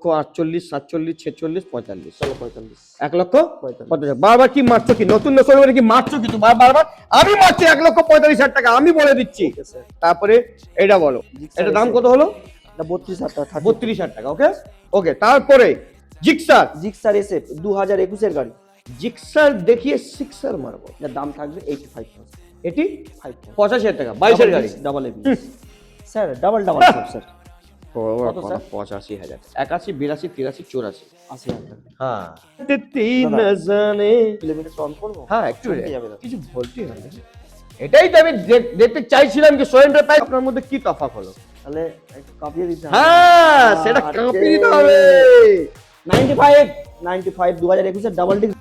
48, 47, 46, 45। চলো 45। 1,45,000। বারবার কি মারছো কি? নতুন নতুন কি মারছো কি তুমি বারবার? আমি মারছি 1,45,000 টাকা, আমি বলে দিচ্ছি। তারপরে এটা বলো, এটা দাম কত হলো? 32,000 টাকা। 32,000 টাকা। ওকে ওকে। তারপরে জিক্সার SF 2021 এর গাড়ি। জিক্সার দেখিয়ে সিক্সার মারবো। এর দাম থাকবে 85,000। এটি 85,000 টাকা, 22 এর গাড়ি। ডাবল এবিএস স্যার, ডাবল সব স্যার। কত স্যার? 85,000। 81, 82, 83, 84। 80,000 টাকা। হ্যাঁ, তিন জানে কিলোমিটার অন করবো? হ্যাঁ, একটু কিছু বলতে হবে। এটাই তো আমি দেখতে চাইছিলাম যে সোয়েন্ডার প্রাইস আপনার মধ্যে কি তফাৎ হলো। তাহলে একটু কাঁপিয়ে দিতে হবে। হ্যাঁ, সেটা কাঁপিয়ে দিতে হবে। 95 2021 এর ডাবল ডিস্ক।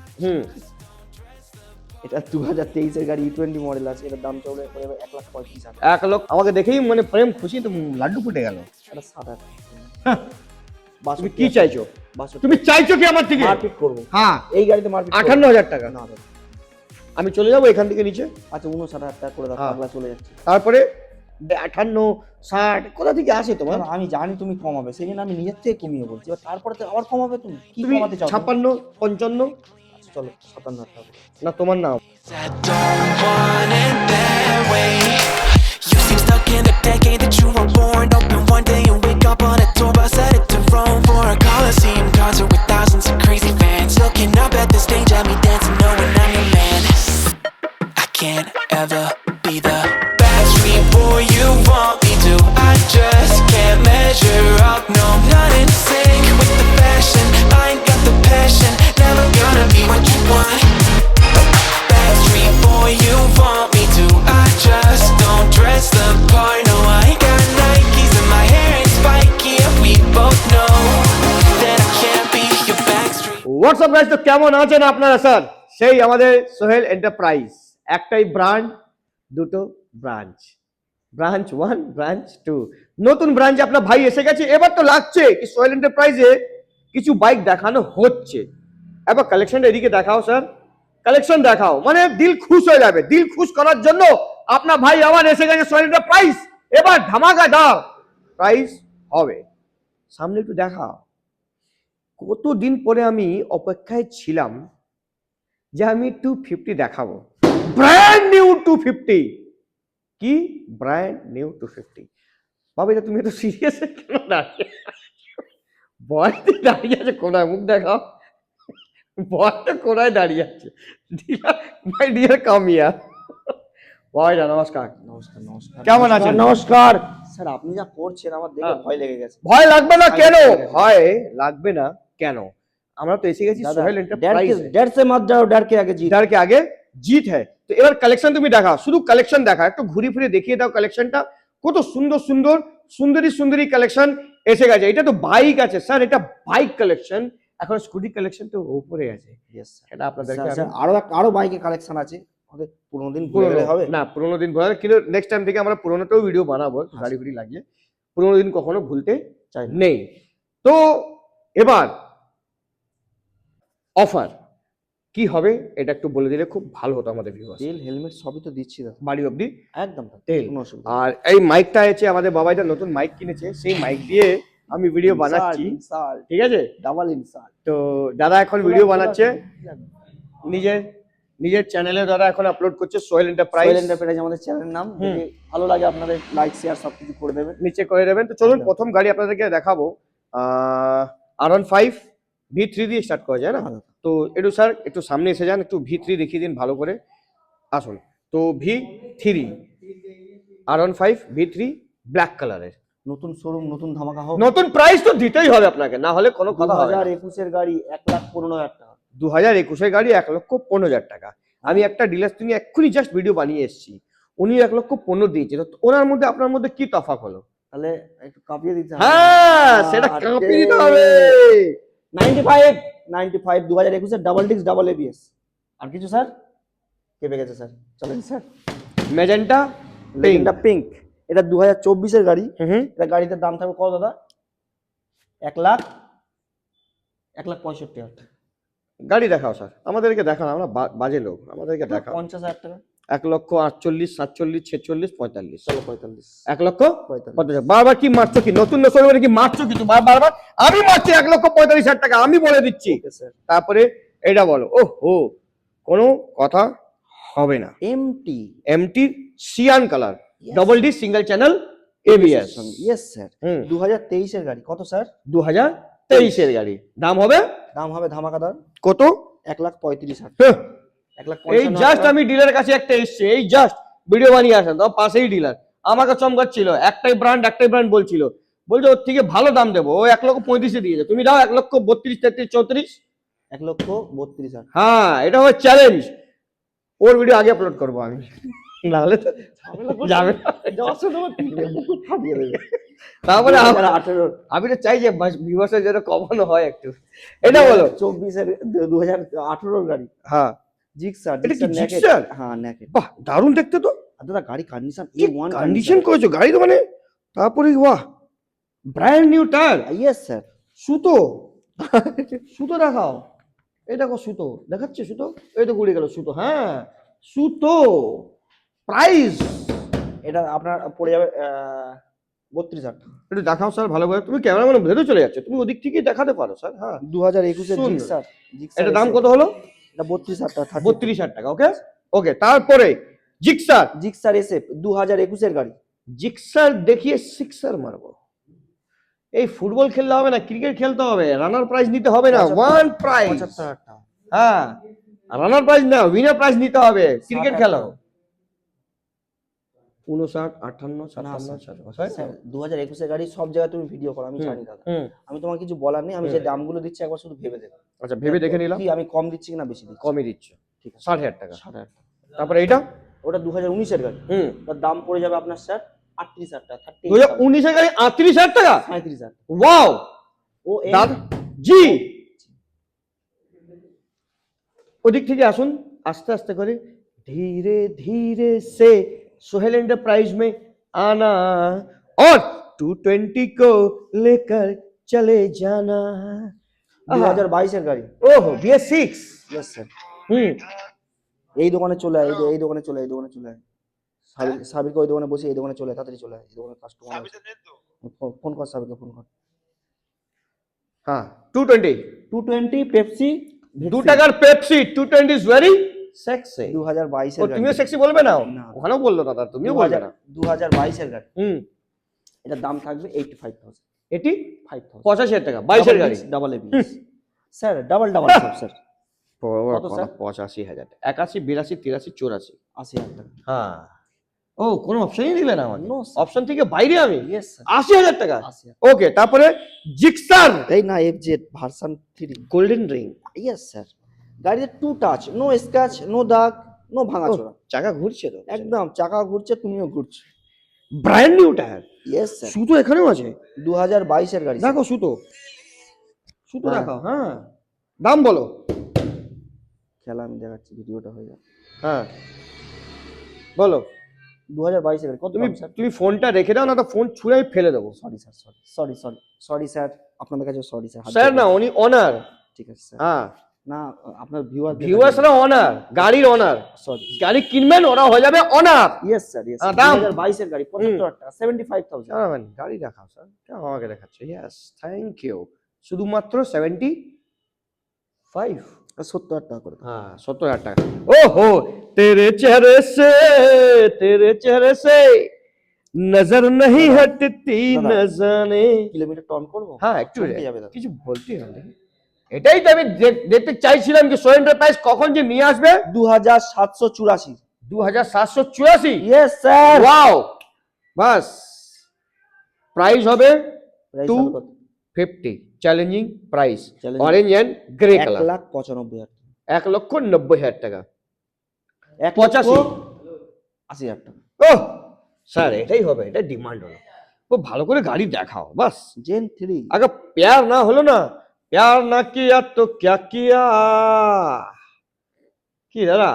এটা 2023 এর গাড়ি, E20 মডেল আছে। এটার দাম চলে 1,35,000। 1 লক্ষ। আমাকে দেখেই মানে প্রেম খুশি তো লাড্ডু ফুটে গেল। এটা 7,000। তুমি কি চাইছো? তুমি চাইছো কি আমার থেকে? মারপিট করবো। হ্যাঁ, এই গাড়িতে মারপিট। 58,000 টাকা। না দাদা, আমি চলে যাবো এখান থেকে নিচে। আচ্ছা 59,000 টাকা করে দাও, পাগলা চলে যাচ্ছে। তারপরে 58, 60 কোথা থেকে আসে তোমার? আমি জানি তুমি কমাবে, সেই জন্য আমি নিজের থেকে কমিয়ে বলছি। এবার তারপরে তো আবার কমাবে। তুমি কি কমাতে চাও? 56, 55। আচ্ছা চলো 57,000 টাকা। না, তোমার নাম। I don't want it that way. You seem stuck in the decade that you were born. Open one day and wake up on a tour bus headed to Rome for a Coliseum concert with thousands of crazy fans. Looking up at the stage at me dancing, knowing I'm your man. I can't ever be the Backstreet boy you want me to. I just can't measure up, no, not in sync with the fashion. I ain't got the passion, never gonna be what you want. Backstreet boy you want me to. I just don't dress the part, no, I ain't got Nikes and my hair ain't spiky, and we both know that I can't be your Backstreet. WhatsApp guys, তো কেমন আছেন আপনারা sir? সেই আমাদের Sohel enterprise, একটাই brand, দুটো branch. Branch 1, branch 2। নতুন ব্রাঞ্চে আপনার ভাই এসে গেছে। এবার তো লাগছে কি সোহেল এন্টারপ্রাইজে কিছু বাইক দেখানো হচ্ছে। এবার কালেকশনটা এদিকে দেখাও স্যার, কালেকশন দেখাও, মানে দিল খুশ হয়ে যাবে। দিল খুশ করার জন্য আপনার ভাই আবার এসে গেছে সোহেল এন্টারপ্রাইজ। এবার ধামাকাদার প্রাইস হবে। সামনে একটু দেখাও। কতদিন পরে আমি অপেক্ষায় ছিলাম যে আমি 250 দেখাবো, ব্র্যান্ড নিউ 250। কি ব্র্যান্ড নিউ 250? বাবা, এটা তুমি এত সিরিয়াস কেন দাঁড়িয়ে? বয়তে দাঁড়িয়ে আছে কোনায়, মুখ দেখাও। বয়টা কোনায় দাঁড়িয়ে আছে। মাই ডিয়ার কামিয়া বয়টা, নমস্কার। নমস্কার। নমস্কার, কেমন আছেন? নমস্কার স্যার। আপনি যা করছেন আমার দেখে ভয় লেগে গেছে। ভয় লাগবে না কেন? ভয় লাগবে না কেন? আমরা তো এসে গেছি সোহেল এন্টারপ্রাইজ। डर से मत जाओ, डर के आगे जीत। डर के आगे जीत है। তো এবার কালেকশন তুমি দেখা, শুধু কালেকশন দেখা, একটু ঘুরে ফিরে দেখিয়ে দাও কালেকশনটা। কত সুন্দর সুন্দর সুন্দরী সুন্দরী কালেকশন এসে গেছে। এটা তো বাইক আছে স্যার, এটা বাইক কালেকশন। এখন স্কুটি কালেকশন তো উপরে আছে। यस এটা আপনাদেরকে স্যার, আরো বাইকের কালেকশন আছে। আমাদের পুরোনো দিন ভুলে গেলে হবে না? পুরোনো দিন ভুলে, কিন্তু নেক্সট টাইম থেকে আমরা পুরোনোটাও ভিডিও বানাবো, গাড়ি গুড়ি লাগিয়ে। পুরোনো দিন কখনো ভুলতে চাই নেই। তো এবার অফার কি হবে এটা একটু বলে দিলে খুব ভালো হতো আমাদের ভিউয়ার্স। তেল হেলমেট সবই তো দিচ্ছি দাদা, বাড়ি অবধি একদম তেল। কোনো অসুবিধা নেই। আর এই মাইকটা আছে আমাদের বাবাইটা নতুন মাইক কিনেছে, সেই মাইক দিয়ে আমি ভিডিও বানাচ্ছি, ঠিক আছে? Double insult. তো দাদা এখন ভিডিও বানাচ্ছে, নিজের চ্যানেলে দাদা এখন আপলোড করছে সোহেল এন্টারপ্রাইজ। সোহেল এন্টারপ্রাইজ আমাদের চ্যানেলের নাম। যদি ভালো লাগে আপনাদের লাইক শেয়ার সব কিছু করে দেবেন, নিচে করে দেবেন। তো চলুন প্রথম গাড়ি আপনাদেরকে দেখাবো। R15 V3 দিয়ে স্টার্ট করা যায় না? তো একটু স্যার একটু সামনে এসে যান, একটু V3 দেখিয়ে দিন ভালো করে। আসুন। তো V3 R15 V3 ব্ল্যাক কালারের, নতুন শোরুম, নতুন ধামাকা হোক। নতুন প্রাইস তো দিতেই হবে আপনাকে, না হলে কোনো কথা হবে না। 2021 এর গাড়ি 1,15,000 টাকা। 2021 এর গাড়ি 1,15,000 টাকা। আমি একটা ডিলার তিনি এক্ষুনি জাস্ট ভিডিও বানিয়ে এসেছি, উনি 1,15,000 দিয়েছে। তো ওনার মধ্যে আপনার মধ্যে কি তফাৎ হলো? তাহলে একটু কাঁপিয়ে দিতে হবে। হ্যাঁ, সেটা কাঁপিয়ে দিতে হবে। 95 2021 এর ডাবল ডিস্ক, ডাবল এবিএস। আর কিছু স্যার? কেঁপে গেছে স্যার। চলেন স্যার। Magenta pink. এটা 2024 এর গাড়ি। এটা গাড়িতে দাম থাকবে কত দাদা? 1,65,000 টাকা। গাড়ি দেখাও স্যার, আমাদেরকে দেখাও, আমরা বাজে লোক, আমাদেরকে দেখাও। 50,000 টাকা। 1,48,47, 46, 45। চলো 45, 1,45,000। বারবার কি মারছো কি? নতুন শোরুমে কি মারছো কি? তুমি বারবার আমি মারছি 1,45,000 টাকা, আমি বলে দিচ্ছি। Okay sir. তারপরে এটা বলো। ওহো, কোনো কথা হবে না। MT MT cyan colour, double D single channel ABS. Yes sir. 2023 এর গাড়ি। কত স্যার? 2023 এর গাড়ি। দাম হবে দাম হবে ধামাকাদার কত? 1,35,000। হ্যাঁ, 1,55,000 এই জাস্ট আমি ডিলারের কাছে একটা এসছি, এই জাস্ট ভিডিও বানিয়ে আসেন, তো পাশেই ডিলার আমাকে চমকাচ্ছিল, একটাই ব্র্যান্ড বলছিল, বলছে ওর থেকে ভালো দাম দেবো, ও 1,35,000 দিয়েছে, তুমি দাও 1,32,000, 33,000, 34। 1,32,000। হ্যাঁ, এটা হবে চ্যালেঞ্জ। ওর ভিডিও আগে আপলোড করবো আমি, নাহলে তো যাবে না। তারপরে 2018 আমি তো চাই যে ভিউয়ার্সের যেন কমানো হয় একটু। এটা বলো। 24 এর 2018 গাড়ি। হ্যাঁ, জিক্সার। এটা কি নেকেড। জিক্সার? হ্যাঁ নেকেড। বাহ, দারুণ দেখতে তো। দাদা গাড়ি কন্ডিশন কি A1 কন্ডিশন করেছো গাড়ি তো, মানে তারপরে বাহ, brand new tyre, yes sir. সুতো সুতো দেখাও, এই দেখো সুতো দেখাচ্ছে, সুতো এই তো ঘুরে গেল সুতো। হ্যাঁ, সুতো। প্রাইস এটা আপনার পড়ে যাবে 32,000 টাকা। একটু দেখাও স্যার ভালোভাবে, তুমি ক্যামেরাম্যান ভেতরে চলে যাচ্ছে, তুমি ওদিক থেকে দেখাতে পারো স্যার। হ্যাঁ, 2021 এর সুন্দর। জিক্সার। এটা দাম কত হলো? এটা 32,000 টাকা। 32,000 টাকা। ওকে ওকে, তারপরে জিক্সার। জিক্সার SF 2021 এর গাড়ি। জিক্সার দেখিয়ে সিক্সার মারবো। এই ফুটবল খেলতে হবে না, ক্রিকেট খেলতে হবে, রানার প্রাইজ নিতে হবে না, ওয়ান প্রাইজ। 75,000 টাকা। হ্যাঁ, রানার প্রাইজ না, উইনার প্রাইজ নিতে হবে। ক্রিকেট খেলো। 59, 58, 57, স্যার 2021 এর গাড়ি সব জায়গায় তুমি ভিডিও করো, আমি জানি দাদা। আমি তোমাকে কিছু বলার নেই, আমি যে দামগুলো দিচ্ছি একবার শুধু ভেবে দেখো। আচ্ছা, ভেবে দেখে নিলাম। কি আমি কম দিচ্ছি কিনা বেশি দিচ্ছি? কমই দিচ্ছ। ঠিক আছে, 60,000 টাকা। 60,000 টাকা। তারপরে এইটা ওটা 2019 এর গাড়ি। তার দাম পড়ে যাবে আপনার স্যার 38,000 টাকা। 2019 এর গাড়ি 38,000 টাকা। 37,000। ওয়াও ও দাদা জি, ওদিক থেকে আসুন আস্তে আস্তে করে, धीरे धीरे से सोहेल एंटरप्राइज में आना और 220 को लेकर चले जाना। 2022 এর গাড়ি। ओहो, BS6। Yes sir. হুম, এই দোকানে চলে আয়, এই দোকানে চলে আয়, এই দোকানে চলে আয়। সাবিরকে ওই দোকানে বসে এই দোকানে চলে আয়, তাড়াতাড়ি চলে আয়, এই দোকানে কাস্টমার আছে। ফোন কর সাবিরকে, ফোন কর। হ্যাঁ, 220 220 পেপসি। 2 টাকার পেপসি। 220 is very sexy. 2022 ও এর গাড়ি। তুমিও সেক্সি বলবে না? না। ওখানেও বললো দাদা, তুমিও বলবে না। 2022 এর গাড়ি। এটার দাম থাকবে 85,000। এটি 5,000। 85,000 টাকা। 22 এর গাড়ি। ডাবল এবিএস স্যার, ডাবল সব স্যার। কত স্যার? 85,000। 81, 82, 83, 84। 80,000 টাকা। হ্যাঁ, ও কোনো অপশনই দিলে না আমাকে। No, sir. অপশন থেকে বাইরে আমি। Yes sir. 80,000 টাকা। 80,000। ওকে, তারপরে জিক্সার এই না FZ version 3। Golden ring. Yes sir. গাড়িতে টু টাচ, নো স্ক্র্যাচ, নো দাগ, নো ভাঙাচোরা। চাকা ঘুরছে তো একদম চাকা ঘুরছে, তুমিও ঘুরছো। Brand new tyre. Yes sir. সুতো এখানেও আছে। 2022 এর গাড়ি। দেখো সুতো, সুতো হ্যাঁ। দেখাও। হ্যাঁ, দাম বলো। খেলা আমি দেখাচ্ছি, ভিডিওটা হয়ে যাবে। হ্যাঁ বলো। 2022 এর গাড়ি। কত তুমি দাম স্যার? তুমি ফোনটা রেখে দাও, না তো ফোন ছুঁড়ে আমি ফেলে দেবো। সরি স্যার, সরি স্যার, আপনাদের কাছে সরি স্যার। স্যার না, উনি অনার। ঠিক আছে স্যার। হ্যাঁ, না আপনার ভিউয়ার্সরা অনার, গাড়ির অনার। সরি। গাড়ি কিনবেন, ওরা হয়ে যাবে অনার। Yes sir, yes. দাম? 2022 এর গাড়ি 75,000 টাকা। 75,000। গাড়ি দেখাও স্যার, কেন আমাকে দেখাচ্ছে? Yes, thank you. শুধুমাত্র 75। 70,000 টাকা করে। हाँ, 70,000 টাকা। ओहो, तेरे चेहरे से नजर नहीं हटती, न जाने। কিলোমিটার টন করবো? হ্যাঁ, একটু চমকে যাবে দাদা। কিছু বলতে হবে। এটাই তো আমি দেখতে চাইছিলাম যে সোহেল এন্টারপ্রাইজ কখন যে নিয়ে আসবে। 2784। 2784। Yes sir. ওয়াও, বাস প্রাইস হবে 250। Challenging price, Challenging। Orange and grey colour. 1,95,000। 1,90,000 টাকা। 1,80,000 টাকা। ওহ স্যার, এটাই হবে, এটা ডিমান্ড হলো। ও ভালো করে গাড়ি দেখাও বাস। জেন 3। আগে প্যার না হলো না, প্যার না কিয়া তো ক্যা কিয়া। কি দাদা?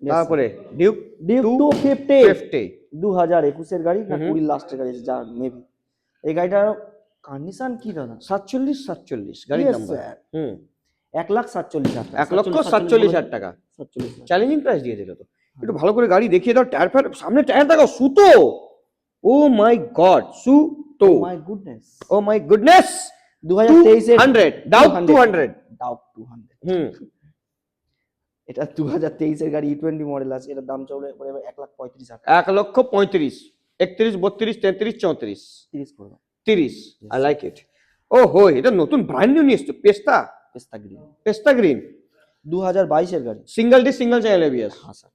তারপরে ডিউক ডিউক 250। 50। 2021 এর গাড়ি না হুম। 20 লাস্টের গাড়ি যা মেবি। এই গাড়িটার কন্ডিশন কি দাদা? 47 গাড়ির Yes, নাম্বার। sir। হুম, 1,47,000 টাকা। 1,47,000 টাকা। 47,000। চ্যালেঞ্জিং প্রাইস দিয়ে দিল তো। একটু ভালো করে গাড়ি দেখিয়ে দাও, টায়ার ফায়ার সামনে টায়ার দেখাও, সুতো, ও মাই গড, সুতো, my goodness. O my goodness, 2023 এর 100 ডাউট 200 ডাউট 200। হুম, এটা 2023 এর গাড়ি E20 মডেল আছে, এটার দাম চলে পড়ে 1,35,000 1,35,000, 31, 32, 33, 34, 30 করে দাও। 30, আই লাইক ইট। ও হো, এটা নতুন ব্র্যান্ড নিউ নিয়ে এসছো, পেস্তা, পেস্তা গ্রিন, পেস্তা গ্রিন, 2022 এর গাড়ি। Single disc single channel ABS. হ্যাঁ স্যার,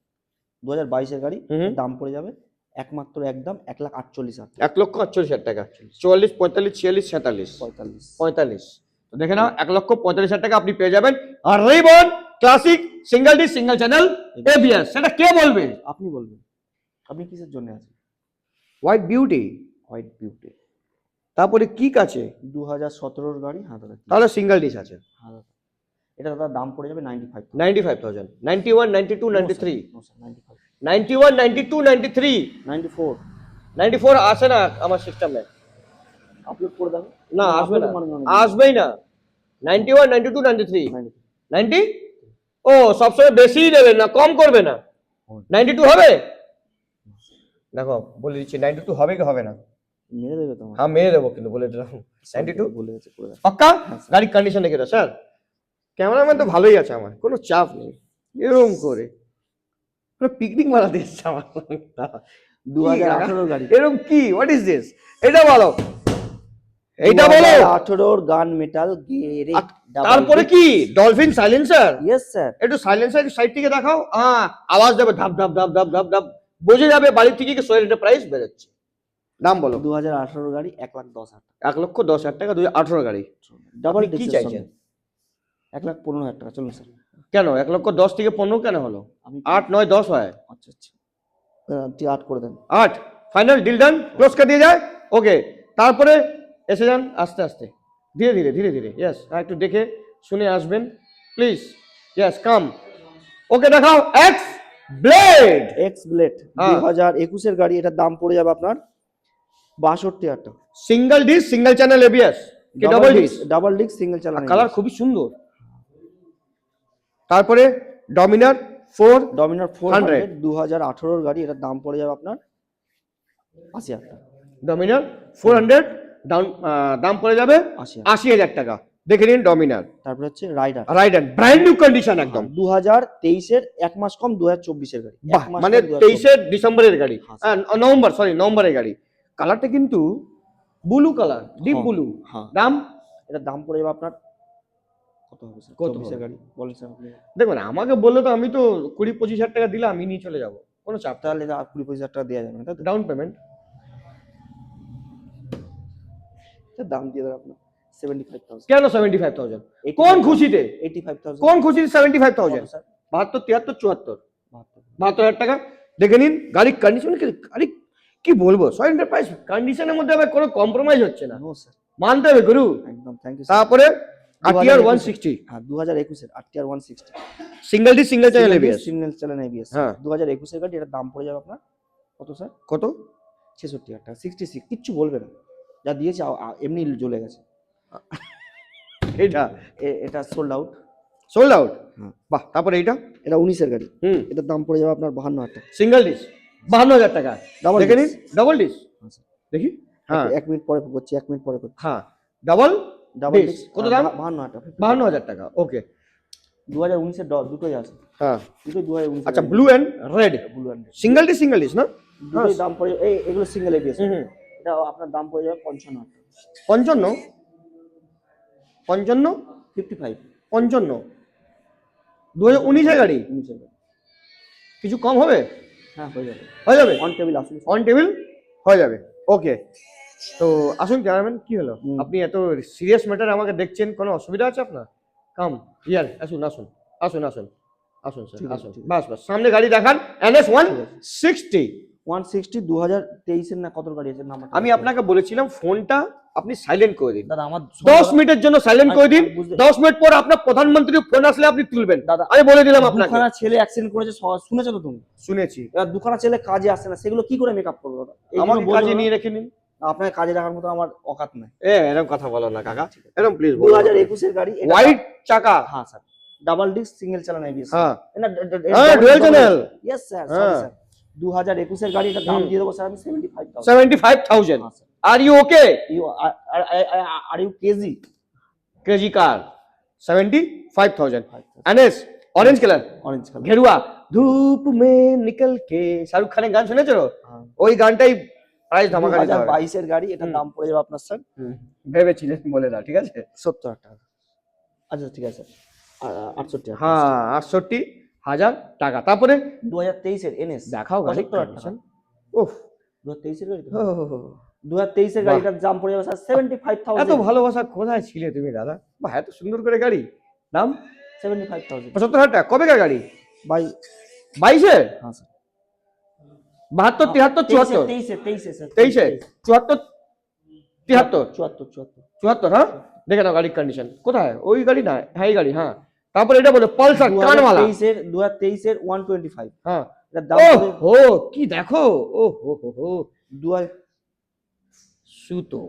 2022 এর গাড়ি, হুম। দাম পড়ে যাবে একমাত্র একদম 1,48,000 1,48,000 টাকা, 44, 45, 46, 47, 45। 45, তো দেখে নাও 1,45,000 টাকা আপনি পেয়ে যাবেন। আর রিবন classic single disc single channel ABS, সেটা কে বলবে? আপনি বলবেন, আপনি কিসের জন্য আছেন? হোয়াইট বিউটি, হোয়াইট বিউটি, তারপরে কিক আছে, 2017 এর গাড়ি। হ্যাঁ দাদা, তাহলে সিঙ্গেল ডিস আছে, হ্যাঁ দাদা, এটা দাদা দাম পড়ে যাবে 95,000। 95,000, 91, 92, 93, নো স্যার, 95, 91, 92, 93, 94 94 আসে না আমার সিস্টেমে, আপলোড করে দেন। না আসবে না, মানে মানে আসবেই না। 91, 92, 93, 93 90, ও সবসময় বেশিই নেবেন না, কম করবে না। 92 হবে, দেখো বলে দিচ্ছি 92 হবে কি হবে না, মেরে দেবে তোমার। হ্যাঁ মেরে দেবো, কিন্তু বলে দিলাম 92 বলে গেছে, করে দেন। পাক্কা। গাড়ির কন্ডিশন দেখে দাও স্যার, ক্যামেরাম্যান তো ভালোই আছে আমার, কোনো চাপ নেই, এরকম করে পুরো পিকনিক মারাতে এসছে আমার। 2018 গাড়ি, এরকম কি, হোয়াট ইজ দিস, এটা বলো, এইটা বলো। 2018 গান মেটাল গেরে। তারপরে কি ডলফিন সাইলেন্সার, ইয়েস স্যার, একটু সাইলেন্সার সাইড থেকে দেখাও, হ্যাঁ আওয়াজ দেবে ধাপ ধাপ ধাপ ধাপ ধাপ ধাপ, বোঝে যাবে বাড়ির থেকে কি সোয়ের এন্টারপ্রাইজ বেরোচ্ছে। দাম বলো। 2018 গাড়ি 1,10,000 1,10,000 টাকা, 2018 গাড়ি। ডাবল আপনি কি চাইছেন? 1,15,000 টাকা। চলুন স্যার। কেন 1,10,000 থেকে 15 কেন হলো? আমি 8, 9, 10 হয়। আচ্ছা আচ্ছা, 8 করে দেন। 8 ফাইনাল ডিল ডান, ক্লোজ করে দিয়ে যায়। ওকে, তারপরে এসে যান আস্তে আস্তে, ধীরে ধীরে ধীরে ধীরে, ইয়েস, একটু দেখে শুনে আসবেন প্লিজ, ইয়েস কাম। ওকে দেখাও, এক্স ব্লেড, এক্স ব্লেড, হ্যাঁ। 2021 এর গাড়ি, এটার দাম পড়ে যাবে আপনার 62,000 টাকা। Single disc single channel ABS কি double disc? Double disc single চালানো, কালার খুবই সুন্দর। তারপরে ডমিনার 4, ডমিনার 400 2018 এর গাড়ি, এটার দাম পড়ে যাবে আপনার 80,000 টাকা। ডমিনার 400 ডাউন, দাম পড়ে যাবে 80,000। 80,000 টাকা। দেখে নিন ডমিনার, তারপর হচ্ছে rider, rider brand new condition একদম, 2023 এর 1 মাস কম 2024 এর গাড়ি। বাহ, 1 মাস মানে কম 2024 23 ডিসেম্বরের গাড়ি, হ্যাঁ, নভেম্বরের গাড়ি। কালারটা কিন্তু ব্লু কালার, ডিপ হ্যাঁ, ব্লু। হ্যাঁ। দাম এটার দাম পড়ে যাবে আপনার কত হবে স্যার? কত 24 এর হবে? গাড়ি বলেন স্যার আপনি। দেখবেন আমাকে বললে তো আমি তো 20-25,000 টাকা দিলে আমি নিয়ে চলে যাবো, কোনো চাপ। তাহলে আর 20-25,000 টাকা দেওয়া যাবে না, তাই তো? ডাউন পেমেন্ট স্যার দাম দিয়ে দেন আপনার 75,000। কেন 75,000? কোন খুশিতে? 85,000। কোন খুশিতে 75,000? স্যার 72, 73, 74, 72। 72,000 টাকা। দেখে নিন গাড়ির কন্ডিশন, গাড়ি কি বলবো, সয় এন্টারপ্রাইজ কন্ডিশনের মধ্যে আবার কোনো কম্প্রোমাইজ হচ্ছে না, নো স্যার, মানতে হবে গুরু। একদম থ্যাংক ইউ। তারপরে আরটিআর 160, হ্যাঁ 2021 এর RTR 160 single disc single channel ABS. Single channel ABS, হ্যাঁ। 2021 এর গাড়ি, এটার দাম পড়ে যাবে আপনার কত স্যার? কত? 66,000 টাকা। 66, কিচ্ছু বলবে না, যা দিয়েছে এমনি জ্বলে গেছে। এটা এটা সোল্ড আউট। সোল্ড আউট, হ্যাঁ। বাহ। তারপরে এইটা এটা 19 এর গাড়ি, এটার দাম পড়ে যাবে আপনার 52,000 টাকা। সিঙ্গেল ডিস 52,000 টাকা। Double দেখে disc। নিন ডাবল ডিস, হ্যাঁ স্যার। দেখি, হ্যাঁ 1 মিনিট পরে করছি, 1 মিনিট পরে করছি। হ্যাঁ ডাবল ডাবল Disc, ডিস্ক কত দাম? 52,000 টাকা। 52,000 টাকা। ওকে, 2019 এর দুটোই আছে, হ্যাঁ দুটোই 2019। আচ্ছা, blue and red, blue and single disc না? দুটোই দাম পড়ে এগুলো সিঙ্গেল এবিএস, হুম, এটা আপনার দাম পড়ে যাবে 55,000 টাকা। 55, 55, 55 55, 2019 এর গাড়ি, 19 এর গাড়ি। কিছু কম হবে? হ্যাঁ হয়ে যাবে, হয়ে যাবে, অন টেবিল আসুন। অন টেবিল হয়ে যাবে। ওকে, তো আসুন ক্যামেরাম্যান, কি হলো, আপনি এত সিরিয়াস ম্যাটার আমাকে দেখছেন, কোনো অসুবিধা আছে আপনার? কাম ইয়ার, আসুন আসুন আসুন আসুন আসুন স্যার, ঠিক আছে, আসুন, ঠিক আছে। বাস বাস, সামনে গাড়ি দেখান। NS 160। 160 2023 এর না কত গাড়ি আছে নাম্বার? আমি আপনাকে বলেছিলাম ফোনটা আপনি সাইলেন্ট করে দিন, দাদা আমার 10 মিনিটের জন্য সাইলেন্ট করে দিন। আমি বুঝতে- 10 মিনিট পর আপনার প্রধানমন্ত্রীর ফোন আসলে আপনি তুলবেন। দাদা আমি বলে দিলাম আপনাকে। দুখানা ছেলে অ্যাক্সিডেন্ট করেছে, শুনেছো তো তুমি? শুনেছি, এবার দুখানা ছেলে কাজে আসছে না, সেগুলো কি করে মেকআপ করবো দাদা? এই জন্য আমাকে বলবো কাজে না, নিয়ে রেখে নিন। আপনাকে কাজে রাখার মতো আমার অকাত নাই। এরকম কথা বলো না কাকা, এরকম প্লিজ। 2021 এর গাড়ি, এটা- হোয়াইট চাকা, হ্যাঁ স্যার, ডাবল ডিস্ক সিঙ্গেল চালানো এবিএস হ্যাঁ না হ্যাঁ ডুয়াল চ্যানেল ইয়েস স্যার হ্যাঁ। স্যার 2021 এর গাড়ি, এটা দাম দিয়ে দেবো স্যার আমি 75,000। 75,000 হ্যাঁ sir. Are you okay you are you crazy crazy car 75,000 NS orange colour orange colour. गेरुआ धूप में निकल के শাহরুখ খানের গান শুনেছো ওই গানটাই প্রাইস ধামাকা দিতে হবে 2022 এর গাড়ি, এটা দাম পড়ে যাবে আপনার স্যার ভেবেছিলেন বলে দাও ঠিক আছে 70,000 টাকা। আচ্ছা ঠিক আছে 68 হ্যাঁ 68,000 টাকা তারপরে 2023 এর এনএস দেখাও গাড়ি 75,000 টাকা। উফ 2023 এর গাড়ি তো? 2023 এর গাড়িটার দাম পড়ে যাবে স্যার 75,000। এত ভালোবাসা কোথায় ছিলে তুমি দাদা বাহ এত সুন্দর করে গাড়ি দাম 75,000 75,000 টাকা কবেকার গাড়ি বাই 22-এর হ্যাঁ স্যার 72 73 74 23 স্যার 23-এ 74 73 74 74 হ্যাঁ দেখে নাও গাড়ির কন্ডিশন কোথায় ওই গাড়ি না হ্যাঁ এই গাড়ি হ্যাঁ তারপর এটা বলো পালসার কানওয়ালা 2023 এর 125 হ্যাঁ এটার দাম ও পড়ে হো কি দেখো ও হো হো হো 2000 সুতো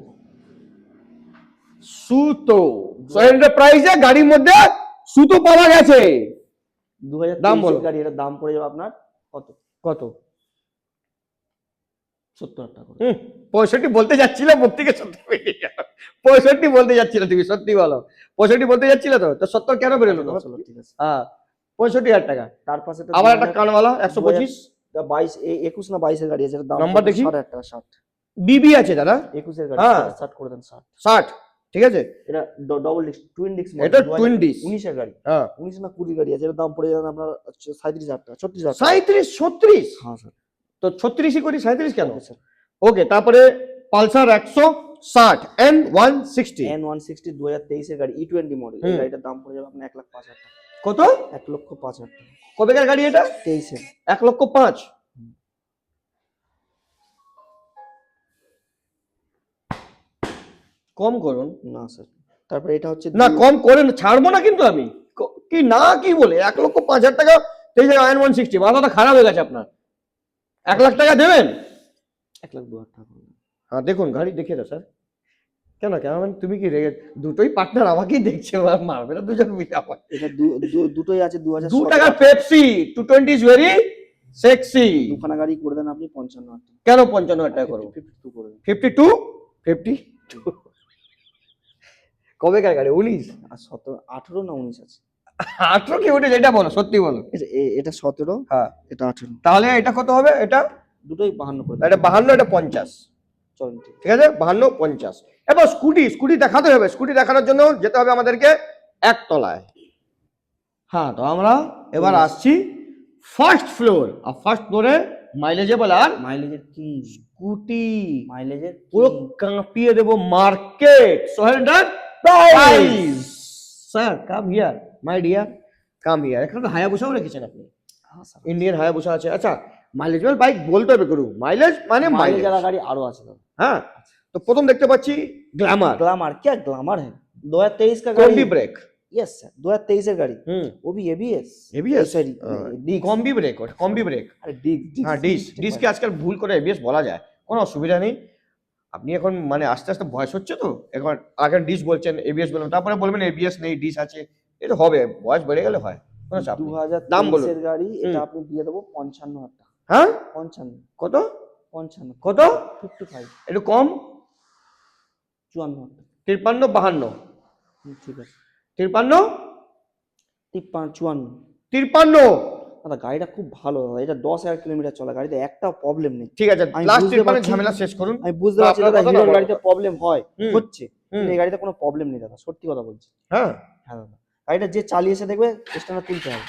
সুতো সোহেলের প্রাইসে গাড়ির মধ্যে সুতো পাওয়া গেছে 2023 দাম বলো। এর গাড়ি, এটার দাম পড়ে যাবে আপনার কত? কত 70,000 টাকা করে। 65 বলতে যাচ্ছিল মুখ থেকে 70 বেরিয়ে গেল 65 বলতে যাচ্ছিল তুমি সত্যি বলো 65 বলতে যাচ্ছিল তো 70 কেন বেরোলো না চলো ঠিক আছে। হ্যাঁ 65,000 টাকা তার পাশে তো আবার একটা কানওয়ালা 125 22 21 না 22 এর গাড়ি আছে, এটার দাম নাম্বার পড়বে দেখি। 60,000 টাকা 60। বিবি আছে দাদা 21 এর গাড়ি হ্যাঁ। 60 করে দেন 60। 60 ঠিক আছে এটা ডবল ডিস্ক টুইন ডিস্ক এটা twin disc। 19 এর গাড়ি, হ্যাঁ 19 না 20 গাড়ি আছে, এর দাম পড়ে যাবে আপনার 37,000 টাকা 36,000 টাকা। 37 36 হ্যাঁ স্যার তো 36ই করি 37 কেন ওকে স্যার। ওকে তারপরে পালসার 160 N160 N160 2023 এর গাড়ি E20 মডেল, এই গাড়িটার দাম পড়ে যাবে আপনার 1,05,000 টাকা। কত 1,05,000 টাকা কবেকার গাড়ি এটা 23 এর। 1,05,000 কম করুন না স্যার তারপরে এটা হচ্ছে না কম করেন ছাড়বো না কিন্তু আমি কি না কি বলে 1,05,000 টাকা সেই জায়গায় N160 মাথাটা খারাপ হয়ে গেছে আপনার 1 লাখ টাকা দেবেন 1,02,000 টাকা। হ্যাঁ দেখুন গাড়ি দেখিয়ে দাও স্যার কেন কেন মানে তুমি কি রেগে দুটোই পার্টনার আমাকেই দেখছে মারবে না দুজন মিলে আমার এটা দুটোই আছে 2000 2 টাকার পেপসি 220 ইজ ভেরি সেক্সি দুখানা গাড়ি করে দেন আপনি 55,000 টাকা। কেন 55,000 টাকা করবো 52 করে দেন। 52 কবেকার গাড়ি 19 আর 17 18 না 19 আছে। 18 কি ওটা যেটা বলো সত্যি বলো এটা 17 হ্যাঁ এটা 18 তাহলে এটা কত হবে এটা দুটোই 52 করে দেন। এটা 52 এটা 50 চলেন ঠিক। ঠিক আছে 52 50 এবার স্কুটি দেখাতে হবে স্কুটি দেখানোর জন্য যেতে হবে আমাদেরকে একতলায় হ্যাঁ তো আমরা এবার আসছি ফার্স্ট ফ্লোর আর ফার্স্ট ফ্লোরে মাইলেজেবল আর মাইলেজের কি স্কুটি মাইলেজের পুরো কাঁপিয়ে দেবো market Sohel price sir come here my dear come here এখানে তো হায়াবুসাও রেখেছেন আপনি হ্যাঁ স্যার ইন্ডিয়ান হায়াবুসা আছে আচ্ছা মাইলেজেবল বাইক বলতে হবে গুরু মাইলেজ মানে माइलेज মাইলেজ वाला गाड़ी आरो আছে দাদা। হ্যাঁ তো প্রথম দেখতে পাচ্ছি গ্ল্যামার ग्लैमर क्या ग्लैमर है 2023 का কম্বি गाड़ी ব্রেক यस सर 2023 এর গাড়ি হুম वो भी ABS ABS? Sorry combi break combi break अरे डिस्क হ্যাঁ ডিসকে আজকাল ভুল করে এবিএস বলা যায় কোনো অসুবিধা নেই আপনি এখন মানে আস্তে আস্তে বয়স হচ্ছে তো এখন আগে ডিস বলছেন এবিএস বলবেন তারপরে বলবেন এবিএস নেই ডিস আছে এটা হবে বয়স বেড়ে গেলে হয় কোনো চাপ নেই। দাম 2023 বলুন। এর গাড়ি এটা হুম। আপনি দিয়ে দেবো 55,000 টাকা হ্যাঁ 55 কত 55 কত 55 একটু কম 54 53 52 ঠিক আছে 53 53 53 দাদা গাড়িটা খুব ভালো দাদা এটা 10,000 কিলোমিটার চলা গাড়িতে একটা প্রবলেম নেই ঠিক আছে আমি লাস্ট বুঝতে 53 পারছি। ঝামেলা শেষ করুন আমি বুঝতে তো পারছি আপনার দাদা কথা না হিরোর বলো। গাড়িতে প্রবলেম হয় হুম। হচ্ছে হুম। কিন্তু এই গাড়িতে কোনো প্রবলেম নেই দাদা সত্যি কথা বলছি হ্যাঁ হ্যাঁ দাদা গাড়িটা যে চালিয়েছে দেখবে স্ট্যান্ডার্ড তুলতে হবে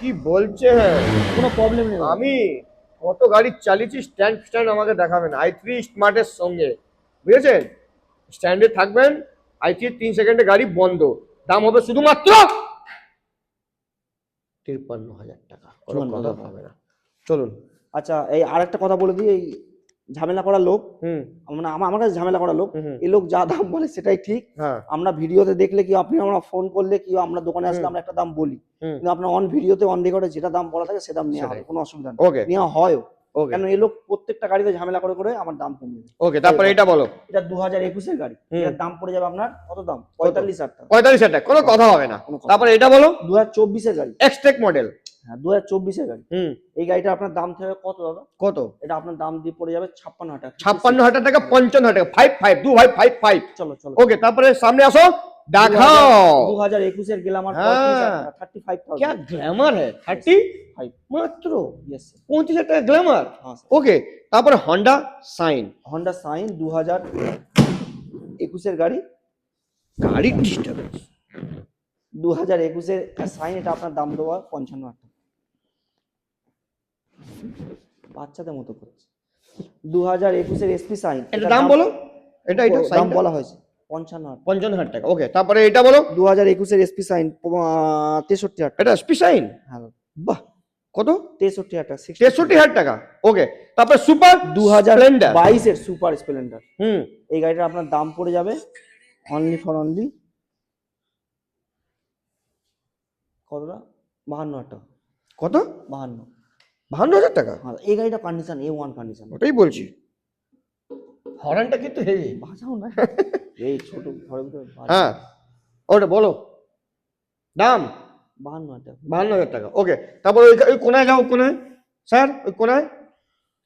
কি বলছে কোনো প্রবলেম নেই দাদা। আমি কত গাড়ি চালিয়েছি স্ট্যান্ড আমাকে দেখাবেন i3 স্মার্টের সঙ্গে বুঝেছেন স্ট্যান্ডে থাকবেন i3 3 সেকেন্ডে গাড়ি বন্ধ দাম হবে শুধুমাত্র 53,000 টাকা কোনো কথা হবে না চলুন আচ্ছা এই আরেকটা কথা বলে দিই এই ঝামেলা করা লোক হুম মানে আমার কাছে ঝামেলা করা লোক হুম এই লোক যা দাম বলে সেটাই ঠিক হ্যাঁ আমরা ভিডিওতে দেখলে কি আপনি আমরা ফোন করলে কি আমরা দোকানে আসলে আমরা একটা দাম বলি হুম কিন্তু আপনার অন ভিডিওতে অন রেকর্ডে যেটা দাম বলা থাকে সে দাম নেওয়া সেটাই। হবে কোনো অসুবিধা নেই ওকে নেওয়া হয়ও ওকে কেন এই লোক প্রত্যেকটা গাড়িতে ঝামেলা করে করে আমার দাম কমিয়ে দেয়। ওকে, তারপরে এটা বলো। এটা 2021 গাড়ি, হুম। এটার দাম পড়ে যাবে আপনার কত দাম? 45,000 টাকা। 45,000 টাকা, কোনো কথা হবে না। কোনো কথা তারপরে এটা বলো। 2024 গাড়ি, এক্সটেক মডেল। হ্যাঁ 2024 গাড়ি। হুম, এই গাড়িটা আপনার দাম থাকবে কত দাদা? কত? এটা আপনার দাম দিয়ে পড়ে যাবে 56,000 টাকা। 56,000 টাকা, 55,000 টাকা, 55 2 ভাই 55। চলো চলো। ওকে, তারপরে সামনে আসো, দেখাও। 2021 এর গ্ল্যামার হ্যাঁ। 35,000 क्या টাকা। গ্ল্যামার है 35 ফাইভ। মাত্র ইয়েস স্যার। 35,000 টাকা গ্ল্যামার। হ্যাঁ স্যার। ওকে, তারপরে হন্ডা সাইন। হন্ডা সাইন 2021 এর গাড়ি, গাড়ি ডিস্টার্বেন্স। 2021 এর সাইন, এটা আপনার দাম দেওয়া 55,000 টাকা। বাচ্চাদের মতো করছে। 2021 এর এসপি সাইন, এটা দাম বলো। এটা দাম সাইন বলা হয়েছে 55,000 টাকা। 55,000 টাকা। ওকে, তারপরে এটা বলো। 2021 এর এসপি সাইন 63,000 টাকা। এটা স্পি সাইন। হ্যাঁ বাহ, কত? 63,000 টাকা। 63,000 টাকা। ওকে, তারপরে সুপার 2022 এর সুপার স্প্লেন্ডার, হুম, এই গাড়িটার আপনার দাম পড়ে যাবে অনলি ফর অনলি কতটা? 52,000 টাকা। কত? 52। 52,000 টাকা। হ্যাঁ, এই গাড়িটা কন্ডিশন A1 কন্ডিশন। ওটাই বলছি, হর্নটা কিন্তু হেভি। বাজাও না এই ছোট ঘরের ভিতরে হ্যাঁ, ওটা বলো দাম। 52,000 টাকা। 52,000 টাকা। ওকে, তারপর ওই কোনায় যাও, কোনায় স্যার, ওই কোনায়।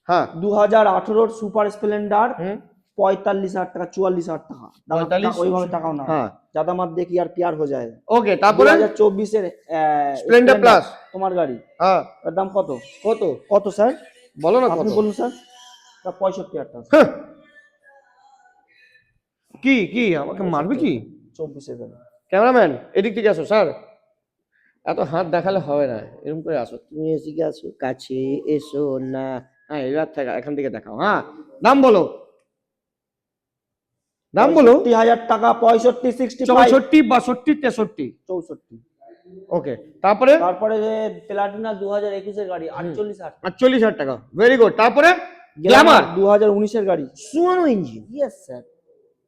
হ্যাঁ 2018 সুপার স্প্লেন্ডার হুম 45,000 টাকা, 44,000 টাকা। 45 ওইভাবে টাকাও না, হ্যাঁ ज्यादा मत देखिए यार, प्यार हो जाएगा। ওকে, তারপরে 2024 এর স্প্লেন্ডার প্লাস। তোমার গাড়ি, হ্যাঁ এর দাম কত? কত কত স্যার বলো না, আপনি কত? বলুন স্যার। 65,000 টাকা। হ্যাঁ। কি কি আমাকে মারবে কি? 24 এর গাড়ি। ক্যামেরাম্যান এদিক থেকে আসো স্যার, এত হাত দেখালে হবে না, এরকম করে আসো, তুমি এদিকে আসো, কাছে এসো না। হ্যাঁ, এবার থেকে এখান থেকে দেখাও। হ্যাঁ, দাম বলো, দাম বলো। 65,000 টাকা। 65, 65, 64 62 63। 64। ওকে, তারপরে তারপরে যে প্লাটিনা 2021 এর গাড়ি 48,000 টাকা। 48,000 টাকা। Very good. তারপরে গ্ল্যামার 2019 এর গাড়ি। সুয়ানো ইঞ্জিন। Yes sir.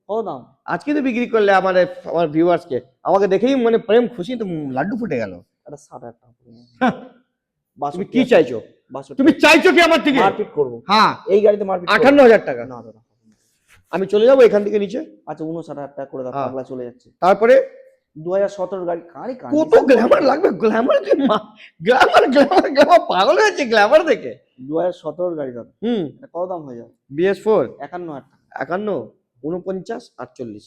কত দাম? আজকে তো বিক্রি করলে আমার ভিউয়ার্সকে, আমাকে দেখেই মানে প্রেম খুশি তো লাড্ডু ফুটে গেল। এটা 60,000 টাকা পড়ে যাবে। তুমি কি চাইছো? 62 তুমি চাইছো কি আমার থেকে? মারপিট করব। হ্যাঁ, এই গাড়িতে মারপিট করব। 58,000 টাকা। না দাদা, আমি চলে যাবো এখান থেকে নিচে। আচ্ছা 59,000 টাকা করে দাও, হ্যাঁ। পাগলা চলে যাচ্ছে। তারপরে 2017 গাড়ি, গাড়ি কত গ্ল্যামার লাগবে? গ্ল্যামার গ্ল্যামার গ্ল্যামার গ্ল্যামার পাগল হয়েছে গ্ল্যামার দেখে। 2017 গাড়ি দাদা, হুম, এটা কত দাম হয়ে যাবে? BS4 51,000 টাকা। 51 49 48।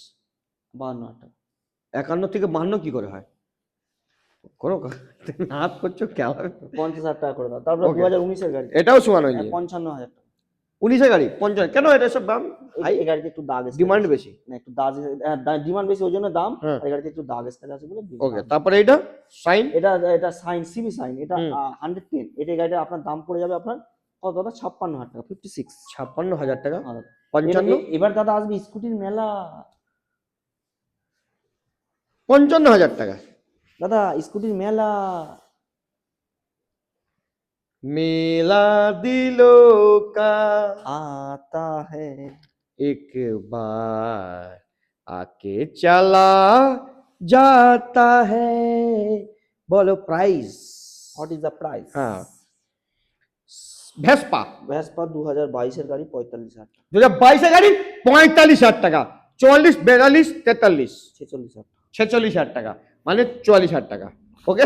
52,000 টাকা। 51 থেকে 52 কি করে হয়? করো, তুমি হাত করছো কেমন? 50,000 টাকা করে দাও। তারপর Okay. 2019 এর গাড়ি, এটাও সুয়ানো ইঞ্জিন। 55,000 টাকা। 19 গাড়ি 50। কেন এটা সব দাম? এই গাড়িতে একটু দাগ আছে, ডিমান্ড বেশি। না একটু দাগ, ডিমান্ড বেশি ওই জন্য দাম। হ্যাঁ। আর এই গাড়িতে একটু দাগ আছে বলে দাম। ওকে, তারপরে এটা সাইন। এটা সাইন, সিবি সাইন, এটা 110। এটা গাড়িটা আপনার দাম পড়ে যাবে আপনার কত দাদা? 56,000 টাকা। 56। 56,000 টাকা। হ্যাঁ। 55 এবার দাদা আসবে স্কুটির মেলা। 55,000 টাকা। দাদা স্কুটির মেলা। मेला दिलों का आता है एक बार आके चला जाता है। बोलो price. What is the price? हाँ, ভেসপা ভেসপা 2022 এর গাড়ি 45,000 টাকা। 2022 এর গাড়ি 45,000 টাকা। 44 42 43 46,000 টাকা। 46,000 টাকা, মানে 44,000 টাকা। ওকে,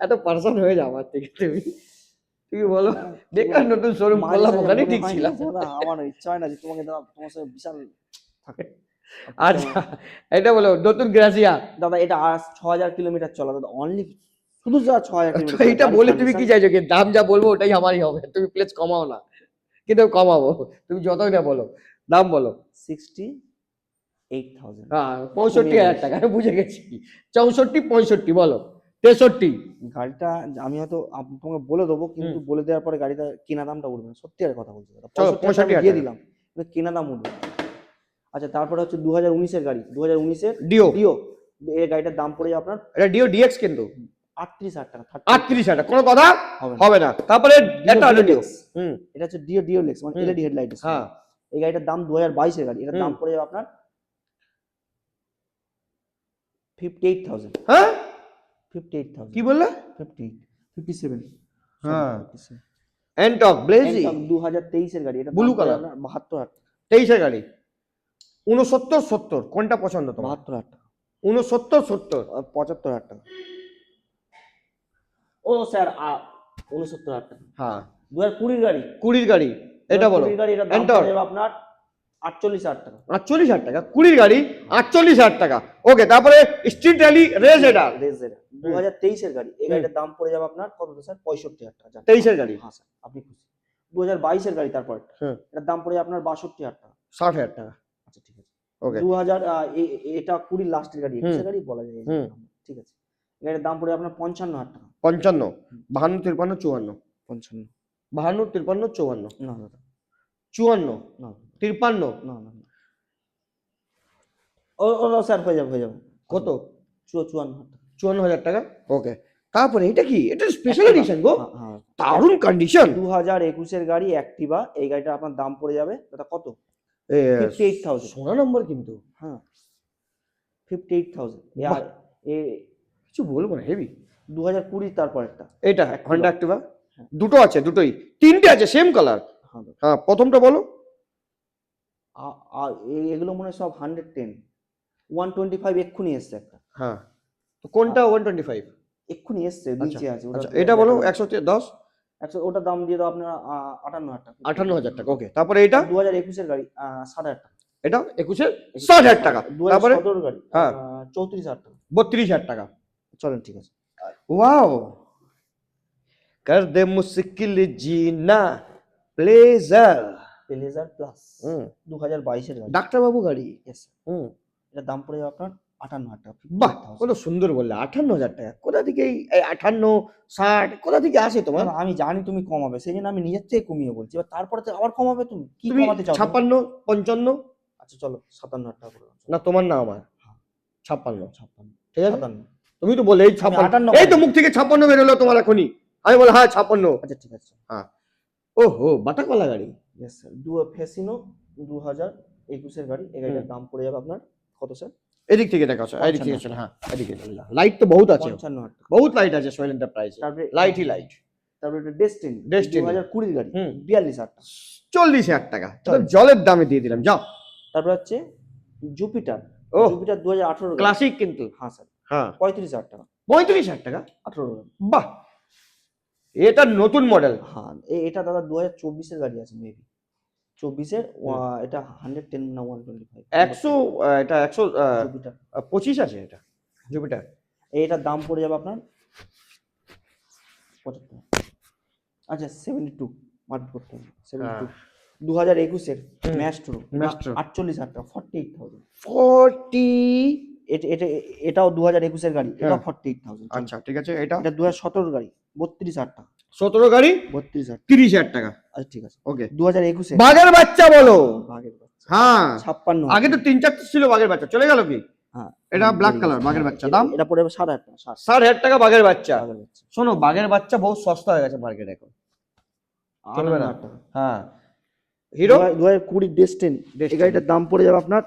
এত পার্সন হয়ে যাও আমার থেকে। তুমি বলো, বেকার নতুন শোরুম করলাম, ওখানে ঠিক ছিল। দাদা আমার ইচ্ছা হয় না যে তোমাকে দাদা তোমার সাথে বিশাল থাকে। আচ্ছা, এটা বলো নতুন গ্রাসিয়া। দাদা এটা 6,000 কিলোমিটার চলা দাদা, অনলি শুধু যা 6,000 কিলোমিটার। এইটা বলে তুমি কি চাইছো? কি দাম যা বলবো ওটাই আমারই হবে, তুমি প্লিজ কমাও না। কিন্তু কমাবো, তুমি যতই না বলো, দাম বলো। 68,000। হ্যাঁ, 65,000 টাকা। আমি বুঝে গেছি। 64 65 বলো, 63। গাড়িটা আমি হয়তো তোমাকে বলে দেবো, কিন্তু বলে দেওয়ার পরে গাড়িটা কেনা দামটা উঠবে না। সত্যি আর কথা বলছি দাদা, চলো, 65,000 দিয়ে টাকা। দিলাম, কিন্তু কেনা দাম উঠবে না। আচ্ছা তারপরে হচ্ছে 2019 এর গাড়ি, 2019 এর ডিও। ডিও। এই গাড়িটার দাম পড়ে যাবে আপনার এটা ডিও ডিএক্স কিন্তু 38,000 টাকা। 38,000 টাকা, কোনো কথা হবে না। হবে না। তারপরে এটা ডিও। হুম, এটা হচ্ছে ডিও লেক্স, মানে এলইডি হেডলাইট। হ্যাঁ, এই গাড়িটার দাম 2022 এর গাড়ি, এটার দাম পড়ে যাবে আপনার 58,000। হ্যাঁ 58,000 কি বললে? 58 57। হ্যাঁ, এনটক ব্লেজি 2023 এর গাড়ি, এটা Blue color। 72,000 টাকা। 23 গাড়ি 69-70 কোনটা পছন্দ তোমার? 72,000 টাকা। 69-70 75,000 টাকা। ও স্যার 69,000 টাকা। হ্যাঁ 2020 গাড়ি, 20 গাড়ি এটা বলো 2020 গাড়ি, এটা দাম এন্টার পড়ে যাবে আপনার 48,000 টাকা। 48,000 টাকা 20 গাড়ি 48,000 টাকা। ওকে, তারপরে স্ট্রিট র্যালি রেজ এটা রেজের 2023 এর গাড়ি, এই গাড়িটার দাম পড়ে যাবে আপনার কত স্যার? 65,000 টাকা। 23 এর গাড়ি হ্যাঁ স্যার, আপনি খুশি? 2022 এর গাড়ি, তারপর হুম। এটার দাম পড়ে যাবে আপনার 62,000 টাকা। 60,000 টাকা। আচ্ছা ঠিক আছে। ওকে 2000 এটা 20 লাস্টের গাড়ি, 21 এর গাড়ি বলা যায় এই যে হুম। number, ঠিক আছে। এই গাড়ির দাম পড়ে আপনার 55,000 টাকা। 55 52 53 54 55 52 53 54 না দাদা, 54 না 53 না না না। ও ও ও স্যার হয়ে যাবে। কত? 54,000 টাকা। 54,000 টাকা। ওকে, তারপরে এটা কি? এটা স্পেশাল এডিশন গো, হ্যাঁ হ্যাঁ। দারুণ কন্ডিশন। 2021 এর গাড়ি অ্যাক্টিভা, এই গাড়িটা আপনার দাম পড়ে যাবে দাদা কত? 58,000। সোনা নম্বর কিন্তু, হ্যাঁ 58,000। বাহ। কিছু বলবো না, হেভি। 2020 তারপর একটা এটা Activa। হন্ডা অ্যাক্টিভা হ্যাঁ। দুটো আছে, দুটোই তিনটে আছে সেম কালার। হ্যাঁ দাদা। হ্যাঁ প্রথমটা বলো। এগুলো মনে হয় সব 110 125 এক্ষুনি এসছে একটা, হ্যাঁ তো কোনটা 125? এক্ষুনি এসছে আচ্ছা নিচে আছে ওটা। আচ্ছা এটা বলো 110 ওটা দাম দিয়ে দাও আপনার 58,000 টাকা। 58,000 টাকা। ওকে, তারপরে এটা 2021 এর গাড়ি 60,000 টাকা। এটা 21 60,000 টাকা। তারপরে 2017 গাড়ি হ্যাঁ 34,000 টাকা। 32,000 টাকা। চলেন ঠিক আছে। वाओ कर दे मुश्किल जीना प्लेजर প্লেজার প্লাস 2022 এর গাড়ি, ডাক্তার বাবু গাড়ি। Yes, এটার দাম পড়ে যাবে আপনার 58,000 টাকা। বাহ, কত সুন্দর বললে, 58,000 টাকা। কোথা থেকে এই 58 60 কোথা থেকে আসে তোমার? না, আমি জানি তুমি কমাবে, সেই জন্য আমি নিজের থেকে কমিয়ে বলছি, এবার তারপরে তো আবার কমাবে। তুমি কি তুমি কমাতে চাও? 56 55 আচ্ছা চলো 57,000 টাকা করে দাও। না তোমার না আমার হ্যাঁ। 56 56 ঠিক আছে। 57। তুমি তো বলে এই 56 58 এই তো মুখ থেকে 56 বের হলো তোমার এখনই। আমি বলে হ্যাঁ 56। আচ্ছা ঠিক আছে। ওহো বাটাকলা গাড়ি। ইয়েস স্যার, ফেসিনো 2021 এর গাড়ি, এই গাড়িটার দাম পড়ে যাবে আপনার কত স্যার? এদিক থেকে দেখা আছে, এদিক থেকে হ্যাঁ এদিকে লাইট তো বহুত আছে, 55,000 টাকা। বহুত লাইট আছে সোয়েল এন্টারপ্রাইজে, তারপরে লাইটই লাইট। তারপরে এটা ডেস্টিনি Destiny। 2020 গাড়ি 42,000 টাকা। 40,000 টাকা। জলের দামে দিয়ে দিলাম, যাও। তারপরে হচ্ছে জুপিটার, ওহ। জুপিটার 2018 গাড়ি। ক্লাসিক কিন্তু। হ্যাঁ স্যার, হ্যাঁ 35,000 টাকা। 35,000 টাকা। 18 গাড়ি। বাহ, এটা নতুন মডেল। হ্যাঁ এটা দাদা 2024 এর গাড়ি আছে মেবি, 24 এর এটা 110 না 125 100 এটা 125 আছে এটা জুপিটার। এইটার দাম পড়ে যাবে আপনার 75। আচ্ছা 72 মার্ক করতে হবে 72। 2021 এর ম্যাস্ট্রো 48,000 টাকা। 48,000। 40 এটাও 2021 এর গাড়ি, এটা 48,000। আচ্ছা ঠিক আছে। এটা 2017 গাড়ি 32,000 টাকা। 17 গাড়ি 32,000। 30,000 টাকা। আচ্ছা ঠিক আছে। ওকে, 2021 এর বাঘের বাচ্চা বলো। ভাগের বাচ্চা হ্যাঁ 56। আগে তো 3-4 ছিল বাঘের বাচ্চা, চলে গেল কি? হ্যাঁ এটা ব্ল্যাক কালার বাঘের বাচ্চা, দাম এটা পড়ে যাবে 7,000 টাকা। 60,000 টাকা বাঘের বাচ্চা। ভাগের বাচ্চা শোনো, বাঘের বাচ্চা বহু সস্তা হয়ে গেছে মার্কেটে এখন, চলবে না। 58,000 টাকা। হ্যাঁ হিরো 2020 ডেস্টিনি, এই Destiny। গাড়িটার দাম পড়ে যাবে আপনার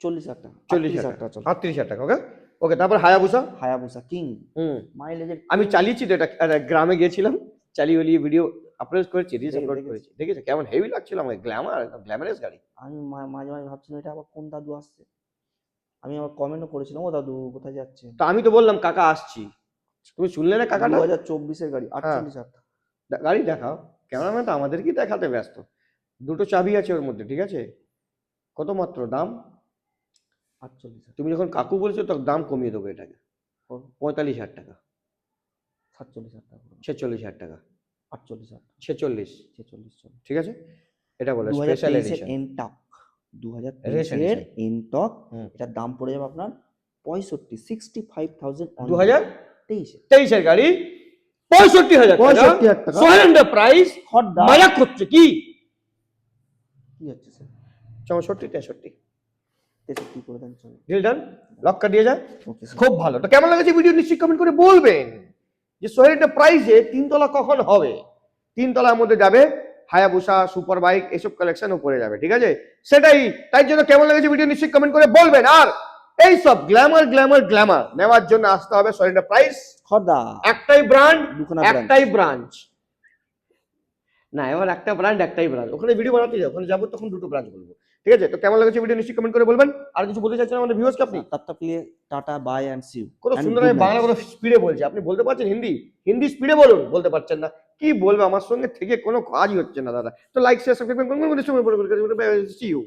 40,000 টাকা। 40,000 টাকা চলো। 38,000 টাকা। ওকে ওকে, তারপর হায়াবুসা। হায়াবুসা কিং মাইলেজের আমি চালিয়েছি তো, এটা গ্রামে গিয়েছিলাম, চালিয়ে ওলিয়ে ভিডিও আপলোড করেছি, রিলস দেখে- আপলোড দেখেছি। করেছি, দেখেছো কেমন হেভি লাগছিল আমার, গ্ল্যামার, একদম গ্ল্যামারাস গাড়ি। আমি মাঝে মাঝে ভাবছিলাম এটা আবার কোন দাদু আসছে, আমি আবার কমেন্টও করেছিলাম ও দাদু কোথায় যাচ্ছে। তো আমি তো বললাম কাকা আসছি, তুমি শুনলে না কাকাটা? 2024 এর গাড়ি 48,000 টাকা। গাড়ি দেখাও, ক্যামেরাম্যান তো আমাদেরকেই দেখাতে ব্যস্ত। দুটো চাবি আছে ওর মধ্যে, ঠিক আছে। কত মাত্র দাম? 48,000। তুমি যখন কাকু বলছো তখন দাম কমিয়ে দেবো এটাকে, 45,000 টাকা। 47,000 টাকা। 46,000 টাকা। 48,000 টাকা। 46 46 চলো। ঠিক আছে। এটা বলে স্পেশাল 2023 এর এডিশন। এনটক, Race 2023 এর edition। এনটক, হুম। এটার দাম পড়ে যাবে আপনার 65,000 2023 23 এর গাড়ি 65,000 টাকা। 65,000 টাকা। সোহেল এন্টারপ্রাইজ হট দা মজা করছে কি? কি হচ্ছে স্যার? 64 63 63 করে দেন চলো। ডিল ডান, লক্কা দিয়ে যায়। Okay sir. খুব ভালো। তো কেমন লাগছে ভিডিও নিশ্চয়ই কমেন্ট করে বলবেন যে সোহেল এন্টারপ্রাইজে 3 তলা কখন হবে। 3 তলার মধ্যে যাবে হায়াবুসা, সুপার বাইক, এসব কালেকশন উপরে যাবে, ঠিক আছে। সেটাই, তাই জন্য কেমন লাগছে ভিডিও নিশ্চয়ই কমেন্ট করে বলবেন। আর এই সব গ্ল্যামার গ্ল্যামার গ্ল্যামার নেওয়ার জন্য আসতে হবে সোহেল এন্টারপ্রাইজ খর্দা একটাই ব্র্যান্ড, দুখানা ব্রাঞ্চ একটাই ব্রাঞ্চ। না এবার একটা ব্র্যান্ড একটাই ব্রাঞ্চ, ওখানে ভিডিও বানাতে যাবো, ওখানে যাবো তখন দুটো ব্রাঞ্চ বলবো। ঠিক আছে, তো কেমন লাগছে ভিডিও নিশ্চয়ই কমেন্ট করে বলবেন। আর কিছু বলতে চাচ্ছেন আমাদের ভিউয়ার্সকে আপনি? তব তক লিয়ে tata bye and see you কত সুন্দর আমি বাংলা কত স্পিডে বলছি, আপনি বলতে পারছেন হিন্দি? হিন্দি স্পিডে বলুন, বলতে পারছেন না, কি বলবো, আমার সঙ্গে থেকে কোনো কাজই হচ্ছে না দাদা। তো লাইক শেয়ার সাবস্ক্রাইব করুন, সি ইউ।